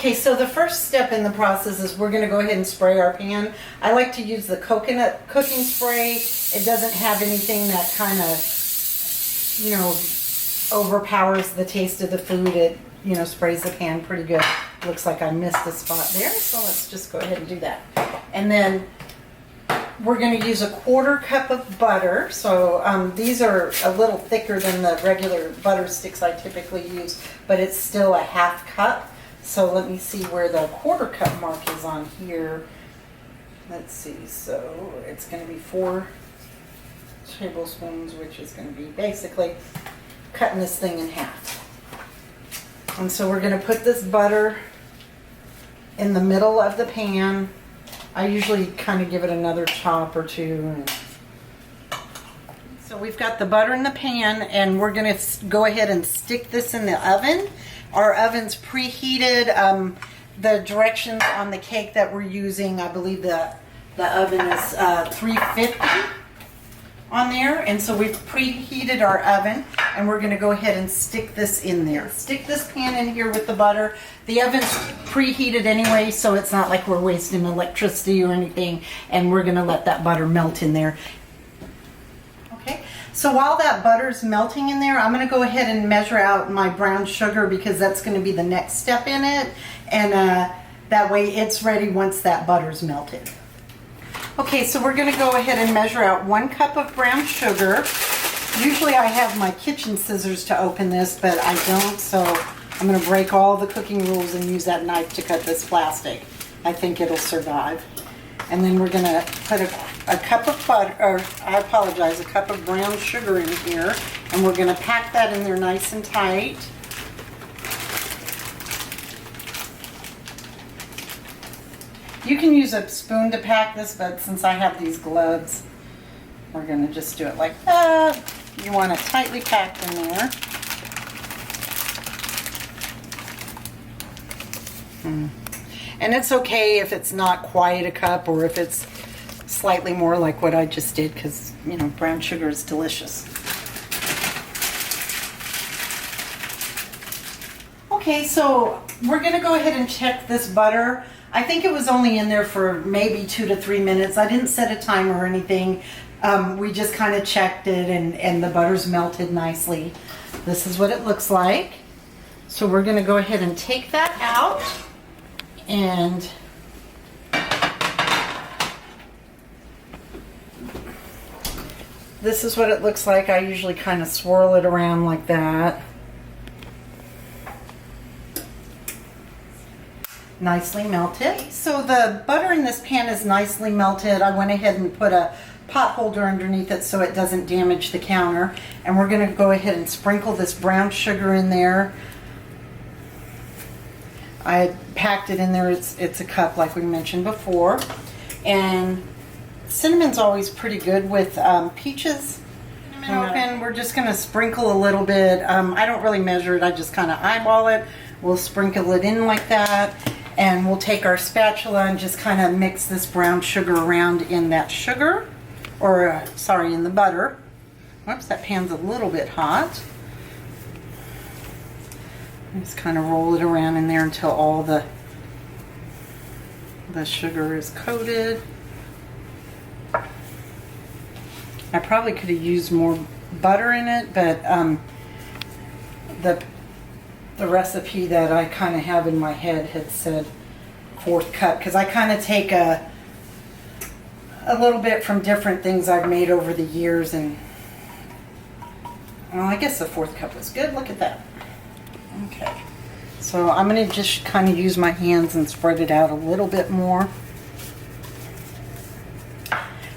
Okay, so the first step in the process is we're going to go ahead and spray our pan. I like to use the coconut cooking spray. It doesn't have anything that kind of, you know, overpowers the taste of the food. It, you know, sprays the pan pretty good. Looks like I missed a spot there, so let's just go ahead and do that. And then we're going to use a 1/4 cup of butter. So these are a little thicker than the regular butter sticks I typically use, but it's still a 1/2 cup. So let me see where the 1/4 cup mark is on here. Let's see, so it's going to be 4 tablespoons, which is going to be basically cutting this thing in half. And so we're going to put this butter in the middle of the pan. I usually kind of give it another chop or two. So we've got the butter in the pan, and we're going to go ahead and stick this in the oven. Our oven's preheated. The directions on the cake that we're using, I believe the oven is 350 on there. And so we've preheated our oven, and we're going to go ahead and stick this in there. Stick this pan in here with the butter. The oven's preheated anyway, so it's not like we're wasting electricity or anything. And we're going to let that butter melt in there. So while that butter's melting in there, I'm going to go ahead and measure out my brown sugar, because that's going to be the next step in it. And that way it's ready once that butter's melted. Okay, so we're going to go ahead and measure out 1 cup of brown sugar. Usually I have my kitchen scissors to open this, but I don't, so I'm going to break all the cooking rules and use that knife to cut this plastic. I think it'll survive. And then we're going to put a cup of butter, or I apologize, a cup of brown sugar in here. And we're going to pack that in there nice and tight. You can use a spoon to pack this, but since I have these gloves, we're going to just do it like that. You want it tightly packed in there. And it's okay if it's not quite a cup, or if it's slightly more like what I just did, because, you know, brown sugar is delicious. Okay, so we're going to go ahead and check this butter. I think it was only in there for maybe 2 to 3 minutes. I didn't set a timer or anything. We just kind of checked it, and the butter's melted nicely. This is what it looks like. So we're going to go ahead and take that out. And this is what it looks like. I usually kind of swirl it around like that. Nicely melted. So the butter in this pan is nicely melted. I went ahead and put a pot holder underneath it so it doesn't damage the counter. And we're going to go ahead and sprinkle this brown sugar in there. I packed it in there. It's a cup like we mentioned before. And cinnamon's always pretty good with peaches. Cinnamon, we're just going to sprinkle a little bit. I don't really measure it. I just kind of eyeball it. We'll sprinkle it in like that. And we'll take our spatula and just kind of mix this brown sugar around in that sugar. Or, sorry, in the butter. Whoops, that pan's a little bit hot. Just kind of roll it around in there until all the sugar is coated. I probably could have used more butter in it, but the recipe that I kind of have in my head had said 4th cup, because I kind of take a little bit from different things I've made over the years, and well, I guess the 4th cup was good. Look at that. Okay, so I'm going to just kind of use my hands and spread it out a little bit more.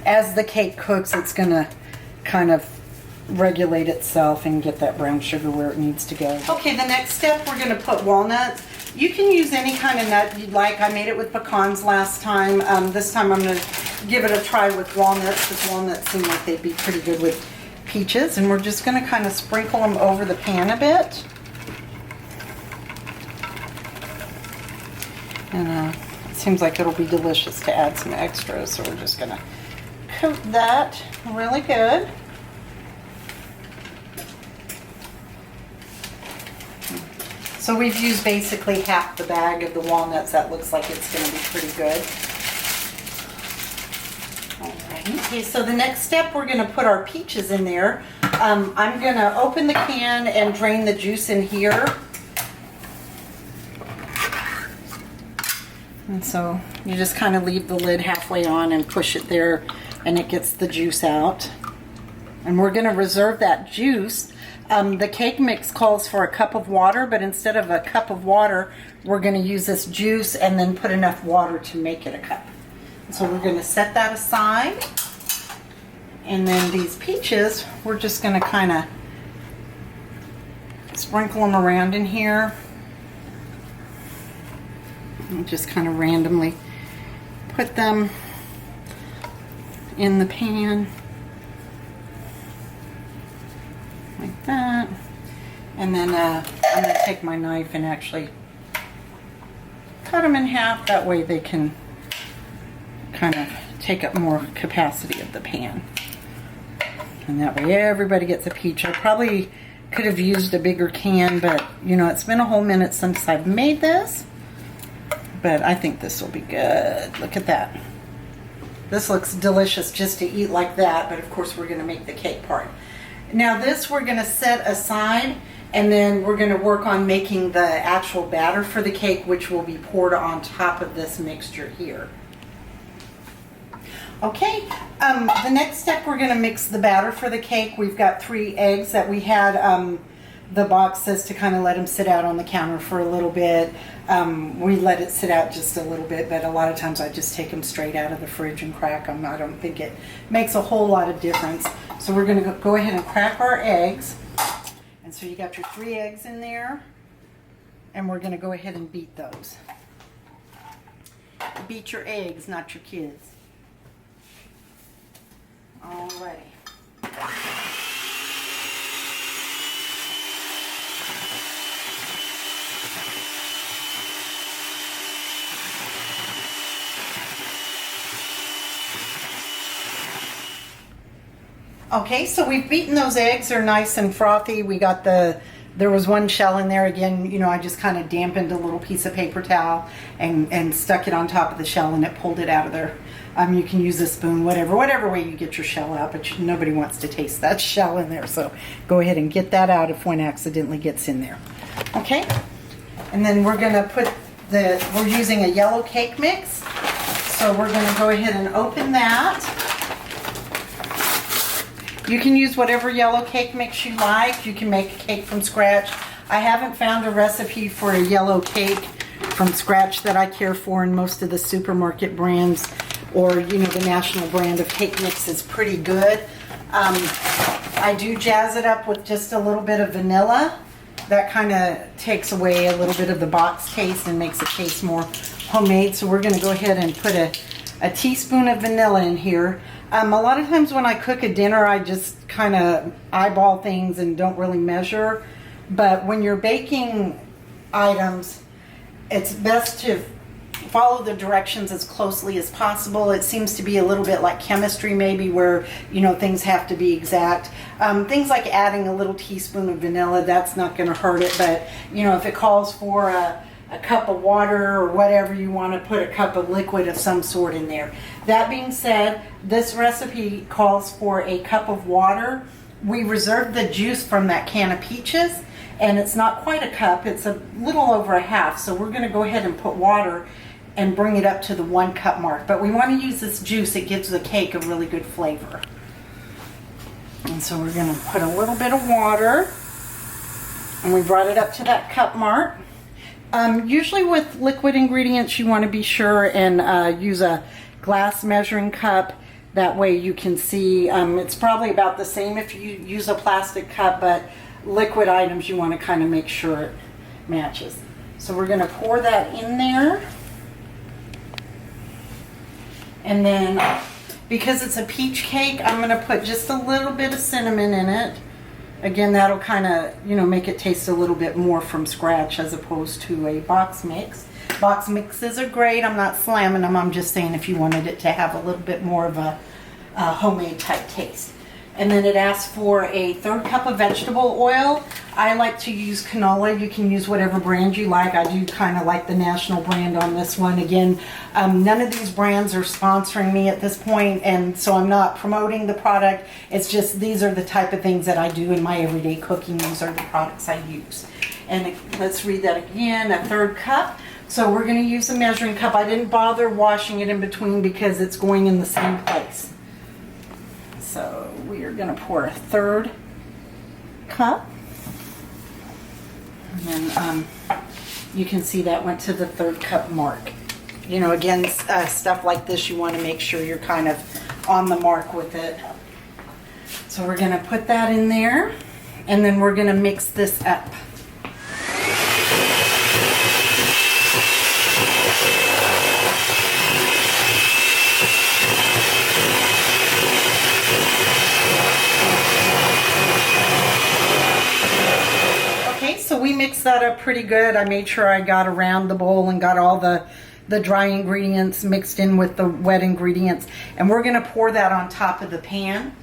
As the cake cooks, it's going to kind of regulate itself and get that brown sugar where it needs to go. Okay, the next step, we're going to put walnuts. You can use any kind of nut you'd like. I made it with pecans last time. This time I'm going to give it a try with walnuts, because walnuts seem like they'd be pretty good with peaches. And we're just going to kind of sprinkle them over the pan a bit. And it seems like it'll be delicious to add some extras, so we're just going to coat that really good. So we've used basically half the bag of the walnuts. That looks like it's going to be pretty good. Alright, okay, so the next step, we're going to put our peaches in there. I'm going to open the can and drain the juice in here. And so you just kind of leave the lid halfway on and push it there, and it gets the juice out. And we're going to reserve that juice. The cake mix calls for a cup of water, but instead of a cup of water, we're going to use this juice and then put enough water to make it a cup. So we're going to set that aside. And then these peaches, we're just going to kind of sprinkle them around in here. And just kind of randomly put them in the pan. Like that. And then I'm going to take my knife and actually cut them in half. That way they can kind of take up more capacity of the pan. And that way everybody gets a peach. I probably could have used a bigger can, but you know, it's been a whole minute since I've made this. But I think this will be good. Look at that. This looks delicious just to eat like that, but of course we're going to make the cake part. Now this we're going to set aside, and then we're going to work on making the actual batter for the cake, which will be poured on top of this mixture here. Okay, the next step, we're going to mix the batter for the cake. We've got 3 eggs that we had. The box says to kind of let them sit out on the counter for a little bit. We let it sit out just a little bit, but a lot of times I just take them straight out of the fridge and crack them. I don't think it makes a whole lot of difference. So we're going to go ahead and crack our eggs. And so you got your 3 eggs in there, and we're going to go ahead and beat those. Beat your eggs, not your kids. Alrighty. Okay, so we've beaten those eggs. They're nice and frothy. We got there was one shell in there. Again, you know, I just kind of dampened a little piece of paper towel and stuck it on top of the shell, and it pulled it out of there. You can use a spoon, whatever way you get your shell out, but nobody wants to taste that shell in there. So go ahead and get that out if one accidentally gets in there. Okay, and then we're gonna put we're using a yellow cake mix. So we're gonna go ahead and open that. You can use whatever yellow cake mix you like. You can make a cake from scratch. I haven't found a recipe for a yellow cake from scratch that I care for, and most of the supermarket brands or, you know, the national brand of cake mix is pretty good. I do jazz it up with just a little bit of vanilla. That kind of takes away a little bit of the box taste and makes it taste more homemade. So we're going to go ahead and put a teaspoon of vanilla in here. A lot of times when I cook a dinner, I just kind of eyeball things and don't really measure. But when you're baking items, it's best to follow the directions as closely as possible. It seems to be a little bit like chemistry maybe, where, you know, things have to be exact. Things like adding a little teaspoon of vanilla, that's not going to hurt it. But, you know, if it calls for a cup of water or whatever, you want to put a cup of liquid of some sort in there. That being said, this recipe calls for a cup of water. We reserved the juice from that can of peaches, and it's not quite a cup, it's a little over a half. So we're going to go ahead and put water and bring it up to the 1 cup mark. But we want to use this juice. It gives the cake a really good flavor. And so we're going to put a little bit of water, and we brought it up to that cup mark. Usually with liquid ingredients, you want to be sure and use a glass measuring cup. That way you can see, it's probably about the same if you use a plastic cup, but liquid items you want to kind of make sure it matches. So we're going to pour that in there. And then, because it's a peach cake, I'm going to put just a little bit of cinnamon in it. Again, that'll kind of, you know, make it taste a little bit more from scratch as opposed to a box mix. Box mixes are great. I'm not slamming them. I'm just saying if you wanted it to have a little bit more of a homemade type taste. And then it asks for a 1/3 cup of vegetable oil. I like to use canola. You can use whatever brand you like. I do kind of like the national brand on this one. Again, none of these brands are sponsoring me at this point, and so I'm not promoting the product. It's just these are the type of things that I do in my everyday cooking. These are the products I use. And let's read that again, a 1/3 cup. So we're going to use a measuring cup. I didn't bother washing it in between because it's going in the same place. So we are going to pour a 1/3 cup. And then you can see that went to the 1/3 cup mark. You know, again, stuff like this, you want to make sure you're kind of on the mark with it. So we're going to put that in there, and then we're going to mix this up. So we mixed that up pretty good. I made sure I got around the bowl and got all the dry ingredients mixed in with the wet ingredients. And we're going to pour that on top of the pan.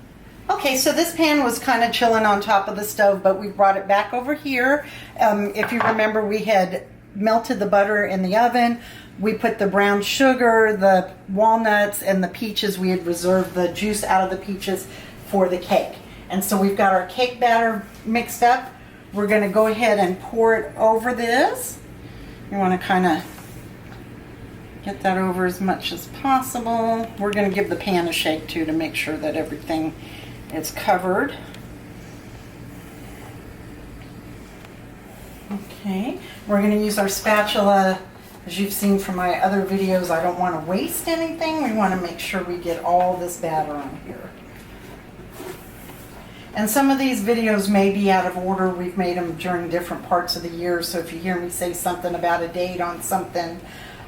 Okay, so this pan was kind of chilling on top of the stove, but we brought it back over here. If you remember, we had melted the butter in the oven. We put the brown sugar, the walnuts, and the peaches. We had reserved the juice out of the peaches for the cake. And so we've got our cake batter mixed up. We're going to go ahead and pour it over this. You want to kind of get that over as much as possible. We're going to give the pan a shake too to make sure that everything is covered. Okay, we're going to use our spatula. As you've seen from my other videos, I don't want to waste anything. We want to make sure we get all this batter on here. And some of these videos may be out of order. We've made them during different parts of the year, so if you hear me say something about a date on something,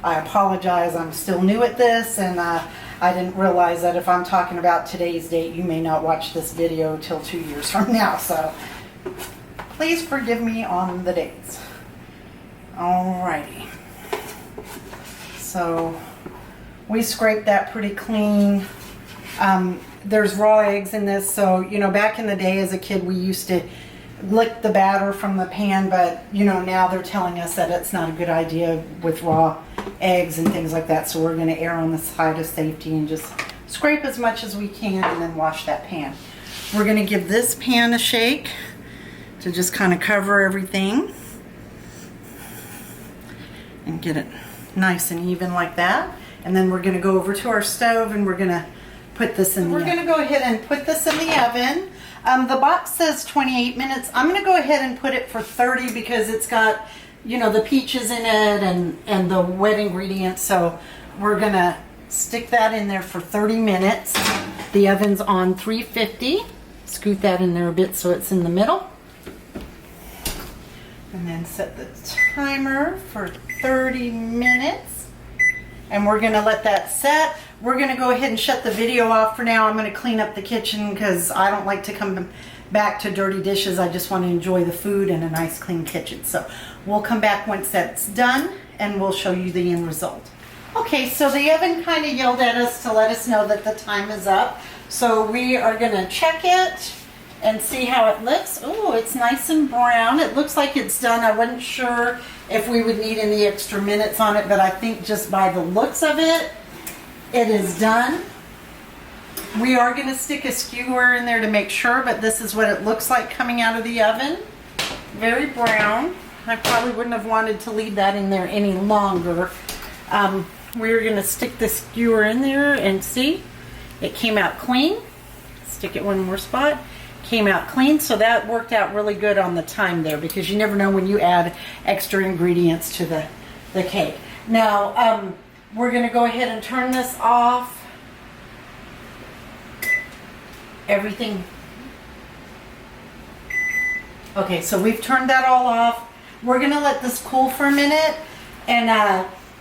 I apologize. I'm still new at this, and I didn't realize that if I'm talking about today's date, you may not watch this video till 2 years from now, so please forgive me on the dates. Alrighty. So we scraped that pretty clean. There's raw eggs in this, so, you know, back in the day as a kid, we used to lick the batter from the pan, but, you know, now they're telling us that it's not a good idea with raw eggs and things like that, so we're going to err on the side of safety and just scrape as much as we can and then wash that pan. We're going to give this pan a shake to just kind of cover everything and get it nice and even like that. And then we're going to go over to our stove and we're going to put this in the oven. We're going to go ahead and put this in the oven. The box says 28 minutes. I'm going to go ahead and put it for 30 because it's got, you know, the peaches in it and the wet ingredients. So we're going to stick that in there for 30 minutes. The oven's on 350. Scoot that in there a bit so it's in the middle. And then set the timer for 30 minutes. And we're going to let that set. We're going to go ahead and shut the video off for now. I'm going to clean up the kitchen because I don't like to come back to dirty dishes. I just want to enjoy the food and a nice clean kitchen. So we'll come back once that's done and we'll show you the end result. Okay, so the oven kind of yelled at us to let us know that the time is up. So we are going to check it and see how it looks. Oh, it's nice and brown. It looks like it's done. I wasn't sure if we would need any extra minutes on it, but I think just by the looks of it, it is done. We are going to stick a skewer in there to make sure, but this is what it looks like coming out of the oven. Very brown. I probably wouldn't have wanted to leave that in there any longer. We're going to stick the skewer in there and see. It came out clean. Stick it one more spot. Came out clean, so that worked out really good on the time there because you never know when you add extra ingredients to the cake. Now, we're going to go ahead and turn this off. Everything. Okay, so we've turned that all off. We're going to let this cool for a minute. And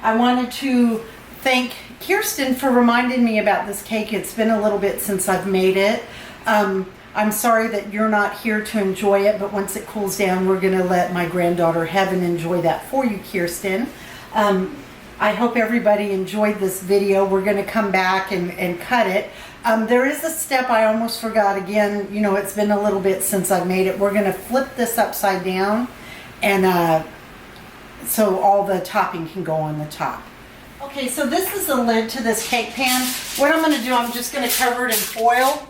I wanted to thank Kirsten for reminding me about this cake. It's been a little bit since I've made it. I'm sorry that you're not here to enjoy it, but once it cools down, we're going to let my granddaughter Heaven enjoy that for you, Kirsten. I hope everybody enjoyed this video. We're going to come back and cut it. There is a step I almost forgot again. You know, it's been a little bit since I made it. We're going to flip this upside down and so all the topping can go on the top. Okay, so this is the lid to this cake pan. What I'm going to do, I'm just going to cover it in foil,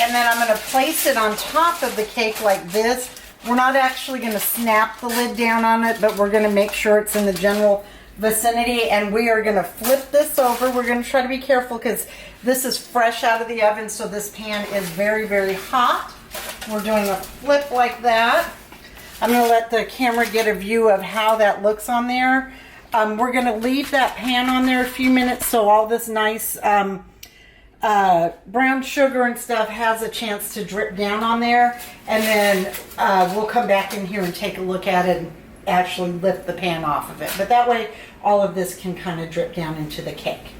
and then I'm going to place it on top of the cake like this. We're not actually going to snap the lid down on it, but we're going to make sure it's in the general vicinity, and we are going to flip this over. We're going to try to be careful because this is fresh out of the oven, so this pan is very, very hot. We're doing a flip like that. I'm going to let the camera get a view of how that looks on there. We're going to leave that pan on there a few minutes so all this nice brown sugar and stuff has a chance to drip down on there, and then we'll come back in here and take a look at it and actually lift the pan off of it. But that way all of this can kind of drip down into the cake.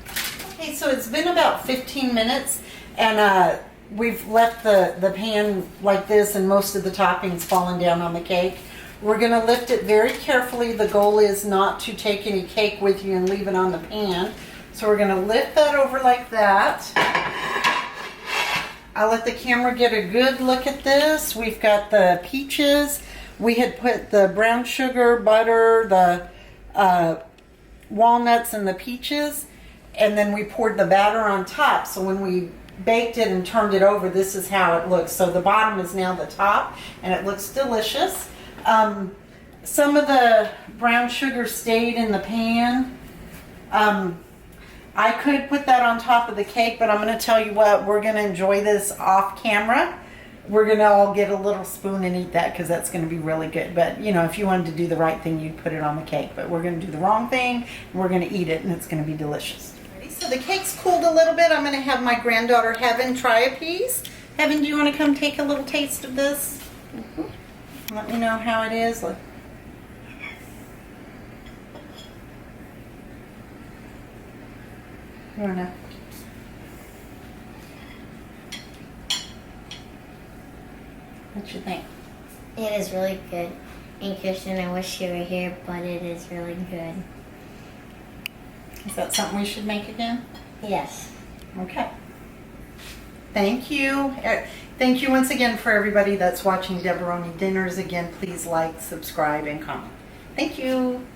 Okay, so it's been about 15 minutes and we've left the pan like this and most of the toppings fallen down on the cake. We're going to lift it very carefully. The goal is not to take any cake with you and leave it on the pan. So we're going to lift that over like that. I'll let the camera get a good look at this. We've got the peaches. We had put the brown sugar, butter, the walnuts, and the peaches. And then we poured the batter on top. So when we baked it and turned it over, this is how it looks. So the bottom is now the top, and it looks delicious. Some of the brown sugar stayed in the pan. I could put that on top of the cake, but I'm going to tell you what, we're going to enjoy this off camera. We're going to all get a little spoon and eat that because that's going to be really good. But, you know, if you wanted to do the right thing, you'd put it on the cake. But we're going to do the wrong thing, and we're going to eat it, and it's going to be delicious. So the cake's cooled a little bit. I'm going to have my granddaughter Heaven try a piece. Heaven, do you want to come take a little taste of this? Let me know how it is. Look. You want to? What you think? It is really good. And Kirsten, I wish you were here, but it is really good. Is that something we should make again? Yes. Okay. Thank you. Thank you once again for everybody that's watching Deboroni Dinners. Again, please like, subscribe, and comment. Thank you.